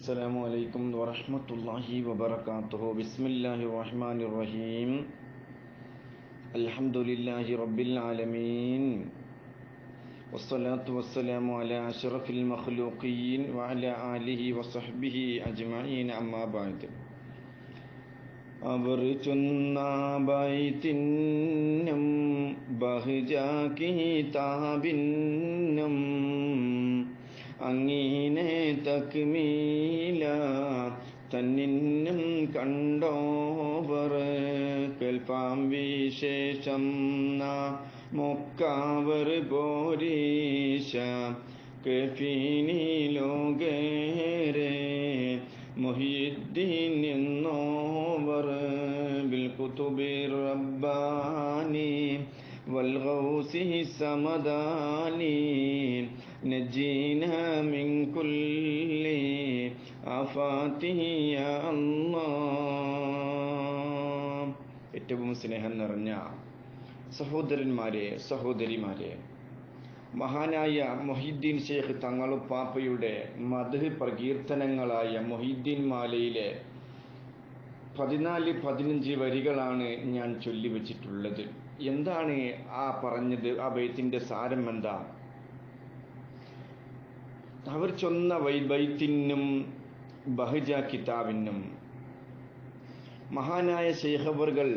അസ്സലാമു അലൈക്കും വറഹ്മത്തുള്ളാഹി വബറകാതുഹു. ബിസ്മില്ലാഹിർ റഹ്മാനിർ റഹീം. അൽഹംദുലില്ലാഹി റബ്ബിൽ ആലമീൻ. വസ്സലാത്തു വസ്സലാമു അലാ അഷ്റഫിൽ മഖ്ലൂഖീൻ വഅലാ ആലിഹി വസഹ്ബിഹി അജ്മഈൻ. അമ്മാ ബഅദ്. അവർ ചൊന്ന ബൈത്തിന്നും ബഹ്ജ കിതാബിന്നും അങ്ങീനെ തക്മീല തന്നിന്നും കണ്ടോവർ കേൾപ്പാം വിശേഷം മൊക്കാവർ പോരീശ കേഫീനി ലോകേരെ മുഹിയുദ്ദീൻ എന്നോവർ ബിൽ കുതുബി റബ്ബാനി വൽ ഗൗസി സമദാനി നജീനാ മിൻ കുല്ലി ആഫാതിഹി യാ അല്ലാഹ്. ഏറ്റവും സ്നേഹം നിറഞ്ഞ സഹോദരന്മാരെ, സഹോദരിമാരെ, മഹാനായ മൊഹീദ്ദീൻ ശൈഖ് തങ്ങളുപ്പാപ്പയുടെ മദ്ഹ് പ്രകീർത്തനങ്ങളായ മൊഹീദ്ദീൻ മാലയിലെ 14-15 വരികളാണ് ഞാൻ ചൊല്ലിവെച്ചിട്ടുള്ളത്. എന്താണ് ആ പറഞ്ഞത്? ആ ബൈത്തിന്റെ സാരം എന്താ? അവർ ചൊന്ന ബൈത്തിനും ബഹ്ജ കിതാബിനും മഹാനായ ശൈഖ് അവർകൾ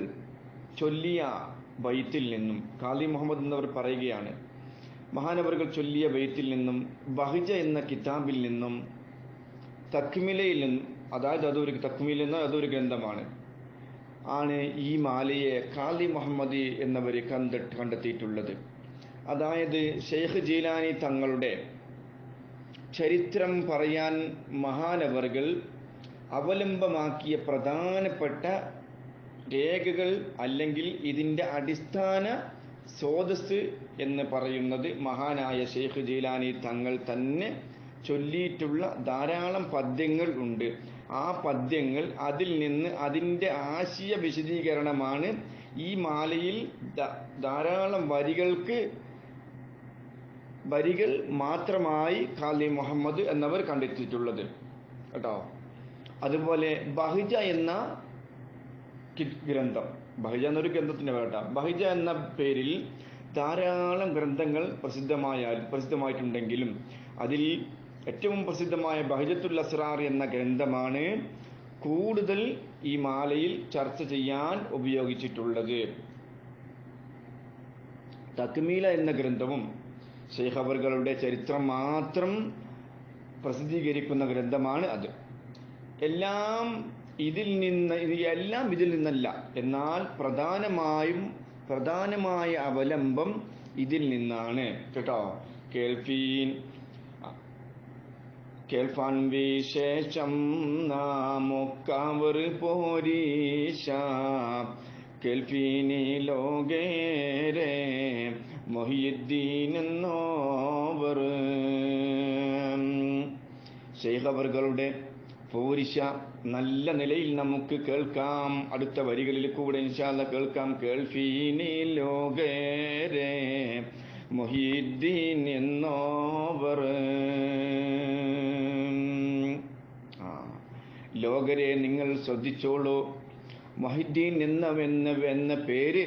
ചൊല്ലിയ ബൈത്തിൽ നിന്നും, ഖാദി മുഹമ്മദ് എന്നവർ പറയുകയാണ്, മഹാനവർകൾ ചൊല്ലിയ ബൈത്തിൽ നിന്നും ബഹ്ജ എന്ന കിതാബിൽ നിന്നും തക്മിലയിൽ നിന്നും, അതായത് അതൊരു ഗ്രന്ഥമാണ്, ആണ് ഈ മാലയെ ഖാദി മുഹമ്മദ് എന്നവർ കണ്ടെത്തിയിട്ടുള്ളത്. അതായത് ശൈഖ് ജീലാനി തങ്ങളുടെ ചരിത്രം പറയാൻ മഹാനവർകൾ അവലംബമാക്കിയ പ്രധാനപ്പെട്ട രേഖകൾ അല്ലെങ്കിൽ ഇതിൻ്റെ അടിസ്ഥാന സ്രോതസ് എന്ന് പറയുന്നത് മഹാനായ ശൈഖ് ജീലാനി തങ്ങൾ തന്നെ ചൊല്ലിയിട്ടുള്ള ധാരാളം പദ്യങ്ങൾ ഉണ്ട്. ആ പദ്യങ്ങൾ, അതിൽ നിന്ന് അതിൻ്റെ ആശയ വിശദീകരണമാണ് ഈ മാലയിൽ ധാരാളം വരികൾ മാത്രമായി ഖാദി മുഹമ്മദ് എന്നവർ കണ്ടെത്തിയിട്ടുള്ളത് കേട്ടോ. അതുപോലെ ബഹ്ജ എന്ന ഗ്രന്ഥം, ബഹ്ജ എന്നൊരു ഗ്രന്ഥത്തിന്റെ പേരാ. ബഹ്ജ എന്ന പേരിൽ ധാരാളം ഗ്രന്ഥങ്ങൾ പ്രസിദ്ധമായിട്ടുണ്ടെങ്കിലും അതിൽ ഏറ്റവും പ്രസിദ്ധമായ ബഹ്ജത്തുൽ അസ്റാർ എന്ന ഗ്രന്ഥമാണ് കൂടുതൽ ഈ മാലയിൽ ചർച്ച ചെയ്യാൻ ഉപയോഗിച്ചിട്ടുള്ളത്. തക്മീല എന്ന ഗ്രന്ഥവും ശൈഖ് അവർകളുടെ ചരിത്രം മാത്രം പ്രസിദ്ധീകരിക്കുന്ന ഗ്രന്ഥമാണ് അത്. എല്ലാം ഇതിൽ നിന്നല്ല, എന്നാൽ പ്രധാനമായ അവലംബം ഇതിൽ നിന്നാണ് കേട്ടോ. കേൾഫാൻ വിശേഷം നാമൊക്കവർ പോരീശ കേൾഫീനി ലോകേരെ മൊഹിയുദ്ദീൻ എന്നോവർ. ശൈഖ് അവർകളുടെ പോരിശ നല്ല നിലയിൽ നമുക്ക് കേൾക്കാം. അടുത്ത വരികളിൽ കൂടെ ഇൻഷാ അല്ലാഹ് കേൾക്കാം. കേൾഫീനി ലോകേരെ മൊഹിയുദ്ദീൻ എന്നോവർ. ലോകരെ നിങ്ങൾ ശ്രദ്ധിച്ചോളൂ. മൊഹീദ്ദീൻ എന്ന പേര്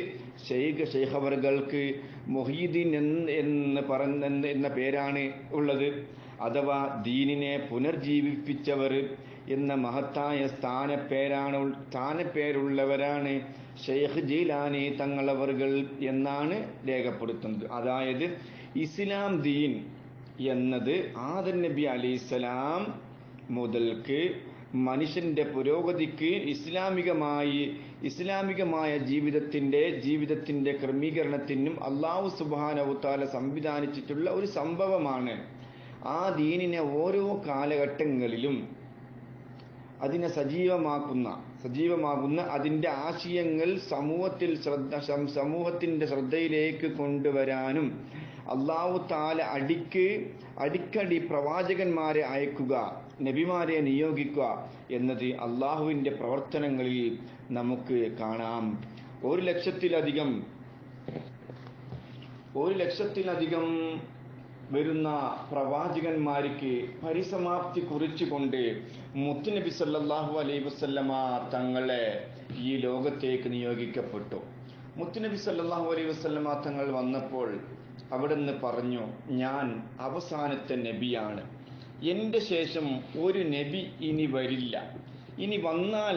ശൈഖ് അവർകൾക്ക് മൊഹീദ്ദീൻ എന്ന പേരാണ് ഉള്ളത്. അഥവാ ദീനിനെ പുനർജീവിപ്പിച്ചവർ എന്ന മഹത്തായ സ്ഥാനപ്പേരുള്ളവരാണ് ശൈഖ് ജീലാനി തങ്ങളവർകൾ എന്നാണ് രേഖപ്പെടുത്തുന്നത്. അതായത് ഇസ്ലാം ദീൻ എന്നത് ആദം നബി അലൈഹിസ്സലാം മുതൽക്ക് മനുഷ്യന്റെ പുരോഗതിക്ക് ഇസ്ലാമികമായ ജീവിതത്തിന്റെ ക്രമീകരണത്തിനും അല്ലാഹു സുബ്ഹാനഹു വതആല സംവിധാനിച്ചിട്ടുള്ള ഒരു സംഭവമാണ്. ആ ദീനിനെ ഓരോ കാലഘട്ടങ്ങളിലും അതിനെ സജീവമാകുന്ന അതിൻ്റെ ആശയങ്ങൾ സമൂഹത്തിന്റെ ശ്രദ്ധയിലേക്ക് കൊണ്ടുവരാനും അല്ലാഹു തആല അടിക്കടി പ്രവാചകന്മാരെ അയക്കുക, നബിമാരെ നിയോഗിക്കുക എന്നത് അള്ളാഹുവിൻ്റെ പ്രവർത്തനങ്ങളിൽ നമുക്ക് കാണാം. 1 ലക്ഷത്തിലധികം വരുന്ന പ്രവാചകന്മാർക്ക് പരിസമാപ്തി കുറിച്ചുകൊണ്ട് മുത്തുനബി സല്ലല്ലാഹു അലൈഹി വസല്ലമ തങ്ങളെ ഈ ലോകത്തേക്ക് നിയോഗിക്കപ്പെട്ടു. മുത്തുനബി സല്ലല്ലാഹു അലൈഹി വസല്ലമ തങ്ങൾ വന്നപ്പോൾ അവിടുന്ന് പറഞ്ഞു, ഞാൻ അവസാനത്തെ നബിയാണ്, എൻ്റെ ശേഷം ഒരു നബി ഇനി വരില്ല. ഇനി വന്നാൽ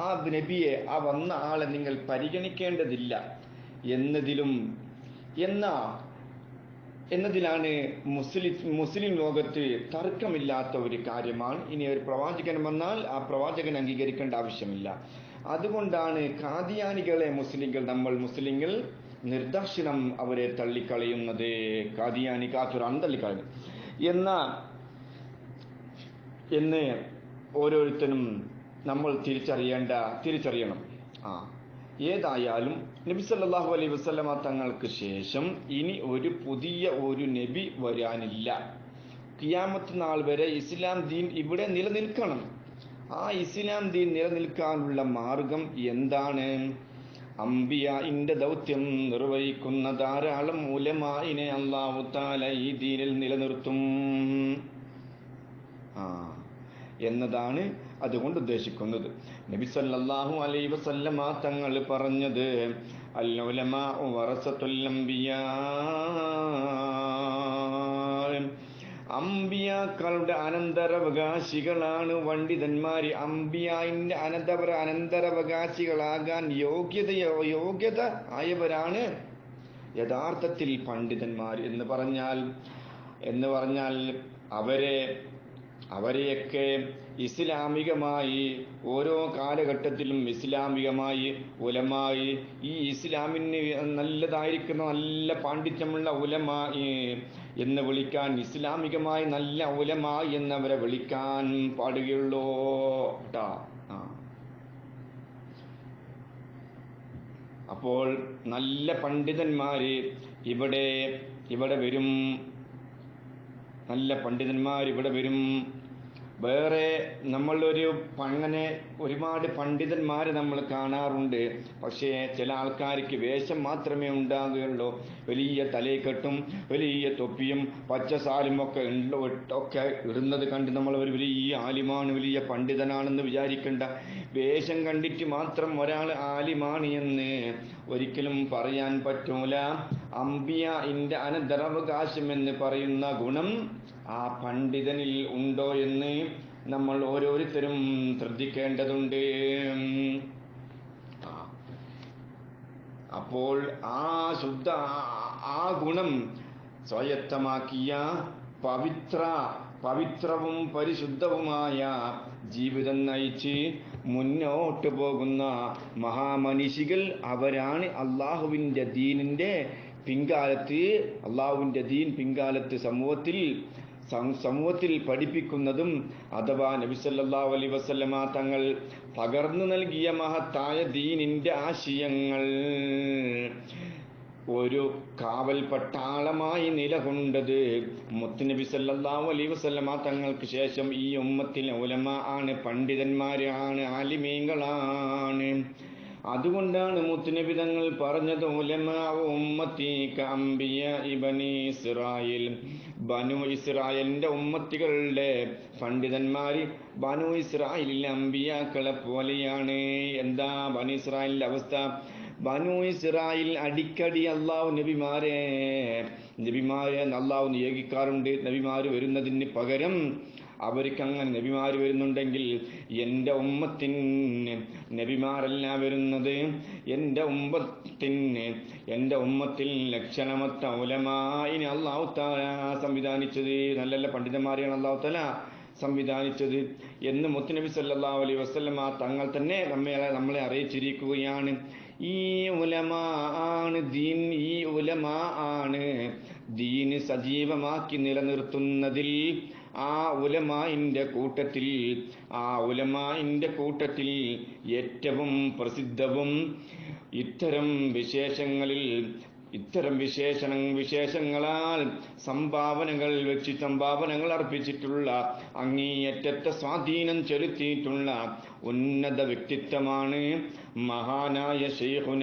ആ നബിയെ, ആ വന്ന ആളെ നിങ്ങൾ പരിഗണിക്കേണ്ടതില്ല എന്നതിലാണ് മുസ്ലിം ലോകത്ത് തർക്കമില്ലാത്ത ഒരു കാര്യമാണ്. ഇനി ഒരു പ്രവാചകൻ വന്നാൽ ആ പ്രവാചകൻ അംഗീകരിക്കേണ്ട ആവശ്യമില്ല. അതുകൊണ്ടാണ് ഖാദിയാനികളെ നമ്മൾ മുസ്ലിങ്ങൾ നിർദാക്ഷിണം അവരെ തള്ളിക്കളയുന്നത്. ഖാദിയാനി കാഫിറാണ് തള്ളിക്കളയുന്നത് എന്ന് ഓരോരുത്തരും നമ്മൾ തിരിച്ചറിയണം. ഏതായാലും നബി സല്ലല്ലാഹു അലൈഹി വസല്ലമ തങ്ങൾക്ക് ശേഷം ഇനി പുതിയ ഒരു നബി വരാനില്ല. ഖിയാമത്ത് നാൾ വരെ ഇസ്ലാം ദീൻ ഇവിടെ നിലനിൽക്കണം. ആ ഇസ്ലാം ദീൻ നിലനിൽക്കാനുള്ള മാർഗം എന്താണ്? അംബിയാഇന്റെ ദൗത്യം നിർവഹിക്കുന്ന ധാരാളം ഉലമാഇനെ അല്ലാഹു തആല ഈ ദീനിൽ നിലനിർത്തും എന്നതാണ് അതുകൊണ്ട് ഉദ്ദേശിക്കുന്നത്. നബി സല്ലല്ലാഹു അലൈഹി വസല്ലമ തങ്ങൾ പറഞ്ഞത്, അൽ ഉലമാഉ വറസത്തുൽ അംബിയാ, അംബിയാക്കളുടെ അനന്തരാവകാശികളാണ് പണ്ഡിതന്മാർ. അംബിയായിന്റെ അനന്തരാവകാശികളാകാൻ യോഗ്യത ആയവരാണ് യഥാർത്ഥത്തിൽ പണ്ഡിതന്മാർ എന്ന് പറഞ്ഞാൽ അവരെയൊക്കെ ഇസ്ലാമികമായി ഓരോ കാലഘട്ടത്തിലും ഇസ്ലാമികമായി ഉലമായി, ഈ ഇസ്ലാമിന് നല്ലതായിരിക്കുന്ന നല്ല പാണ്ഡിത്യമുള്ള ഉലമായി എന്ന് വിളിക്കാൻ, ഇസ്ലാമികമായി നല്ല ഉലമായി എന്നവരെ വിളിക്കാൻ പാടുകയുള്ളൂ കേട്ടാ. അപ്പോൾ നല്ല പണ്ഡിതന്മാര് ഇവിടെ വരും. നല്ല പണ്ഡിതന്മാർ ഇവിടെ വരും. വേറെ അങ്ങനെ ഒരുപാട് പണ്ഡിതന്മാരെ നമ്മൾ കാണാറുണ്ട്. പക്ഷേ ചില ആൾക്കാർക്ക് വേഷം മാത്രമേ ഉണ്ടാകുകയുള്ളൂ. വലിയ തലയെക്കെട്ടും വലിയ തൊപ്പിയും പച്ചസാലും ഒക്കെ ഇടുന്നത് കണ്ട് നമ്മൾ ഒരു വലിയ ആലിമാണ്, വലിയ പണ്ഡിതനാണെന്ന് വിചാരിക്കേണ്ട. വേഷം കണ്ടിട്ട് മാത്രം ഒരാൾ ആലിമാണ് എന്ന് ഒരിക്കലും പറയാൻ പറ്റൂല. അംബിയാഇന്റെ അനന്തരാവകാശം എന്ന് പറയുന്ന ഗുണം ആ പണ്ഡിതനിൽ ഉണ്ടോ എന്ന് നമ്മൾ ഓരോരുത്തരും ശ്രദ്ധിക്കേണ്ടതുണ്ട്. അപ്പോൾ ആ ഗുണം സ്വായത്തമാക്കിയ പവിത്രവും പരിശുദ്ധവുമായ ജീവിതം നയിച്ച് മുന്നോട്ട് പോകുന്ന മഹാമനീഷികൾ അവരാണ് അള്ളാഹുവിൻ്റെ ദീൻ പിൻകാലത്ത് സമൂഹത്തിൽ പഠിപ്പിക്കുന്നതും അഥവാ നബി സല്ലല്ലാഹു അലൈഹി വസല്ലമ തങ്ങൾ പകർന്നു നൽകിയ മഹത്തായ ദീനിന്റെ ആശയങ്ങൾ ഒരു കാവൽ പട്ടാളമായി നിലകൊണ്ടത് മുത്തുനബി സല്ലല്ലാഹു അലൈഹി വസല്ലമ തങ്ങൾക്ക് ശേഷം ഈ ഉമ്മത്തിൽ ഉലമാ ആണ്, പണ്ഡിതന്മാരാണ്, ആലിമീങ്ങളാണ്. അതുകൊണ്ടാണ് മുത്തുനബി തങ്ങൾ പറഞ്ഞത്, ഉലമാ ഉമ്മത്തി കഅംബിയാഇ ബനി ഇസ്രായേൽ, ബനു ഇസ്രായേലിന്റെ ഉമ്മത്തികളുടെ പണ്ഡിതന്മാർ ബനു ഇസ്രായേലിലെ അമ്പിയാക്കളെ പോലെയാണ്. എന്താ ബനു ഇസ്രായേലിന്റെ അവസ്ഥ? ബനു ഇസ്രായേൽ അടിക്കടി അള്ളാഹു നബിമാരെ അള്ളാഹു നിയോഗിക്കാറുണ്ട്. നബിമാര് വരുന്നതിന് പകരം അവർക്ക് അങ്ങനെ നബിമാർ വരുന്നുണ്ടെങ്കിൽ എൻ്റെ ഉമ്മത്തിന് നബിമാരല്ല വരുന്നത്. എൻ്റെ ഉമ്മത്തിൽ ലക്ഷണമത്ത ഉലമായിനെ അല്ലാഹു തആല സംവിധാനിച്ചത്, നല്ല പണ്ഡിതന്മാരെയാണ് അല്ലാഹു തആല സംവിധാനിച്ചത് എന്ന് മുത്തുനബി സല്ലല്ലാഹു അലൈഹി വസല്ലമ തങ്ങൾ തന്നെ നമ്മളെ അറിയിച്ചിരിക്കുകയാണ്. ഈ ഉലമാ ആണ് ദീന് സജീവമാക്കി നിലനിർത്തുന്നതിൽ ആ ഉലമാഇന്റെ കൂട്ടത്തിൽ ഏറ്റവും പ്രസിദ്ധവും ഇത്തരം വിശേഷങ്ങളിൽ ഇത്തരം വിശേഷങ്ങളാൽ സംഭാവനകൾ അർപ്പിച്ചിട്ടുള്ള അങ്ങേയറ്റത്തെ സ്വാധീനം ചെലുത്തിയിട്ടുള്ള ഉന്നത വ്യക്തിത്വമാണ് മഹാനായ ശൈഖ്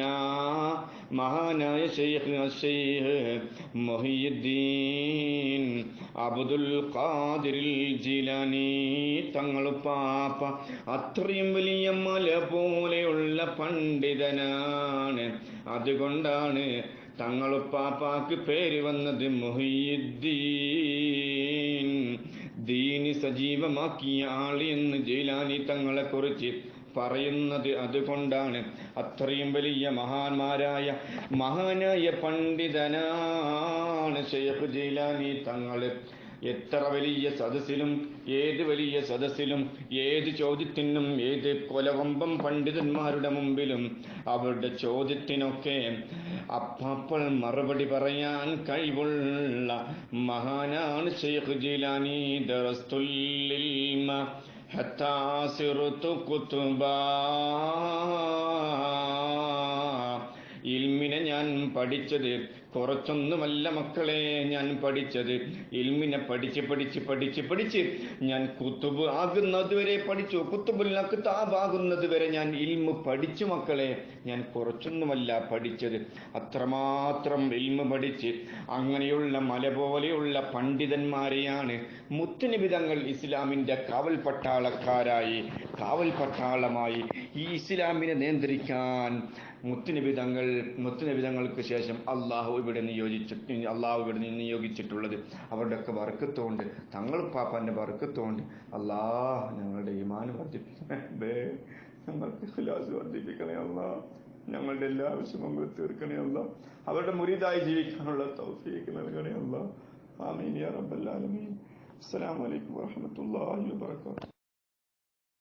മുഹിയുദ്ദീൻ അബ്ദുൽ ഖാദിർ ജീലാനി തങ്ങളുപ്പാപ്പ. അത്രയും വലിയ മല പോലെയുള്ള പണ്ഡിതനാണ്. അതുകൊണ്ടാണ് തങ്ങളുപ്പാപ്പാക്ക് പേര് വന്നത് മുഹിയുദ്ദീൻ, ദീനി സജീവമാക്കിയ ആള് എന്ന് ജീലാനി തങ്ങളെ കുറിച്ച് പറയുന്നത്. അതുകൊണ്ടാണ് അത്രയും വലിയ മഹാനായ പണ്ഡിതനാണ് ശൈഖ് ജീലാനി തങ്ങൾ. എത്ര വലിയ സദസ്സിലും ഏത് ചോദ്യത്തിനും ഏത് കൊലവമ്പം പണ്ഡിതന്മാരുടെ മുമ്പിലും അവരുടെ ചോദ്യത്തിനൊക്കെ അപ്പോൾ മറുപടി പറയാൻ കഴിവുള്ള മഹാനാണ് ശൈഖ് ജീലാനി. ദറസ്തുൽ ഇൽമ ഹത്താ സിർതു കുതുബാ, ഇൽമിനെ ഞാൻ പഠിച്ചത് കുറച്ചൊന്നുമല്ല മക്കളെ. ഞാൻ പഠിച്ചത് ഇൽമിനെ പഠിച്ച് ഞാൻ കുത്തുബ് ആകുന്നത് വരെ പഠിച്ചു. കുത്തുബുൽ അക്താബ് ആകുന്നത് വരെ ഞാൻ ഇൽമു പഠിച്ചു മക്കളെ. ഞാൻ കുറച്ചൊന്നുമല്ല പഠിച്ചത്, അത്രമാത്രം ഇൽമു പഠിച്ച് അങ്ങനെയുള്ള മല പോലെയുള്ള പണ്ഡിതന്മാരെയാണ് മുത്തുനബി തങ്ങൾ ഇസ്ലാമിന്റെ കാവൽ പട്ടാളമായി ഈ ഇസ്ലാമിനെ നിയന്ത്രിക്കാൻ മുത്തുനബി തങ്ങൾക്ക് ശേഷം അള്ളാഹു ഇവിടെ നിയോഗിച്ചിട്ടുള്ളത്. അവരുടെ ഒക്കെ ബർക്കത്തുകൊണ്ട്, തങ്ങൾ പാപ്പാന്റെ ബർക്കത്തുകൊണ്ട്. അള്ളാഹ് ഞങ്ങളുടെ ഈമാൻ വർദ്ധിപ്പിക്കണേ, ഞങ്ങൾക്ക് ഇഖ്ലാസ് വർദ്ധിപ്പിക്കണേ അള്ളാഹ്, ഞങ്ങളുടെ എല്ലാ ആവശ്യങ്ങളും തീർക്കണേ അള്ളാഹ്, അവരുടെ മുരീദായി ജീവിക്കാനുള്ള തൗഫീഖ് നൽകണേ അള്ളാഹ്. ആമീൻ യാ റബ്ബൽ ആലമീൻ. അസ്സലാമു അലൈക്കും വറഹ്മത്തുള്ളാഹി വബറകാതുഹു.